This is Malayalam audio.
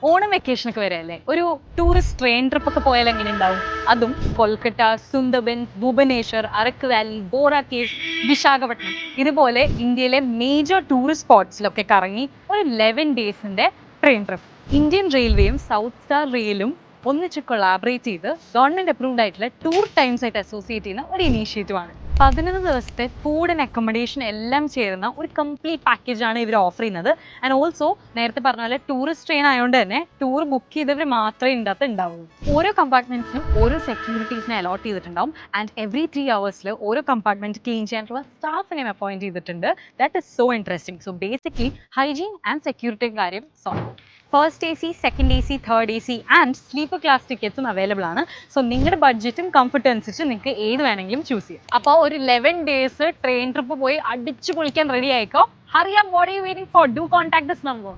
ഓണം വെക്കേഷനൊക്കെ വരെയല്ലേ, ഒരു ടൂറിസ്റ്റ് ട്രെയിൻ ട്രിപ്പ് ഒക്കെ പോയാൽ എങ്ങനെ ഉണ്ടാവും? അതും കൊൽക്കത്ത, സുന്ദർബൻ, ഭുവനേശ്വർ, അరకు വാലി, ബോറ കേവ്, വിശാഖപട്ടണം ഇതുപോലെ ഇന്ത്യയിലെ മേജർ ടൂറിസ്റ്റ് സ്പോട്ട്സിലൊക്കെ കറങ്ങി ഒരു 11 ഡേയ്സിന്റെ ട്രെയിൻ ട്രിപ്പ്. ഇന്ത്യൻ റെയിൽവേയും സൗത്ത് സ്റ്റാർ റെയിലും ഒന്നിച്ച് കൊളാബറേറ്റ് ചെയ്ത് ഗവൺമെന്റ് അപ്രൂവ്ഡ് ആയിട്ടുള്ള ടൂർ ടൈംസ് ആയിട്ട് അസോസിയേറ്റ് ചെയ്യുന്ന ഒരു ഇനീഷ്യേറ്റീവ് ആണ്. 11 ദിവസത്തെ ഫുഡ് ആൻഡ് അക്കോമഡേഷൻ എല്ലാം ചേരുന്ന ഒരു കംപ്ലീറ്റ് പാക്കേജ് ആണ് ഇവർ ഓഫർ ചെയ്യുന്നത്. ആൻഡ് ഓൾസോ നേരത്തെ പറഞ്ഞ പോലെ ടൂറിസ്റ്റ് ട്രെയിൻ ആയതുകൊണ്ട് തന്നെ ടൂർ ബുക്ക് ചെയ്തവർ മാത്രമേ ഇതിൻ്റെ അകത്ത് ഉണ്ടാവുള്ളൂ. ഓരോ കമ്പാർട്ട്മെന്റ്സിനും ഓരോ സെക്യൂരിറ്റീസിനെ അലോട്ട് ചെയ്തിട്ടുണ്ടാവും. ആൻഡ് എവറി 3 hours ഓരോ കമ്പാർട്ട്മെന്റ് ക്ലീൻ ചെയ്യാനുള്ള സ്റ്റാഫിനെ അപ്പോയിന്റ് ചെയ്തിട്ടുണ്ട്. That is so interesting. So basically hygiene and security കാര്യം solve. First AC, second AC, third AC and sleeper class ടിക്കറ്റ്സും അവൈലബിൾ ആണ്. സോ നിങ്ങളുടെ ബഡ്ജറ്റും കംഫർട്ടും അനുസരിച്ച് നിങ്ങൾക്ക് ഏത് വേണമെങ്കിലും ചൂസ് ചെയ്യാം. അപ്പോൾ ഒരു 11 ഡേയ്സ് ട്രെയിൻ ട്രിപ്പ് പോയി അടിച്ചു പൊളിക്കാൻ റെഡി ആയിക്കോ. Hurry up, what are you waiting for? Do contact this number.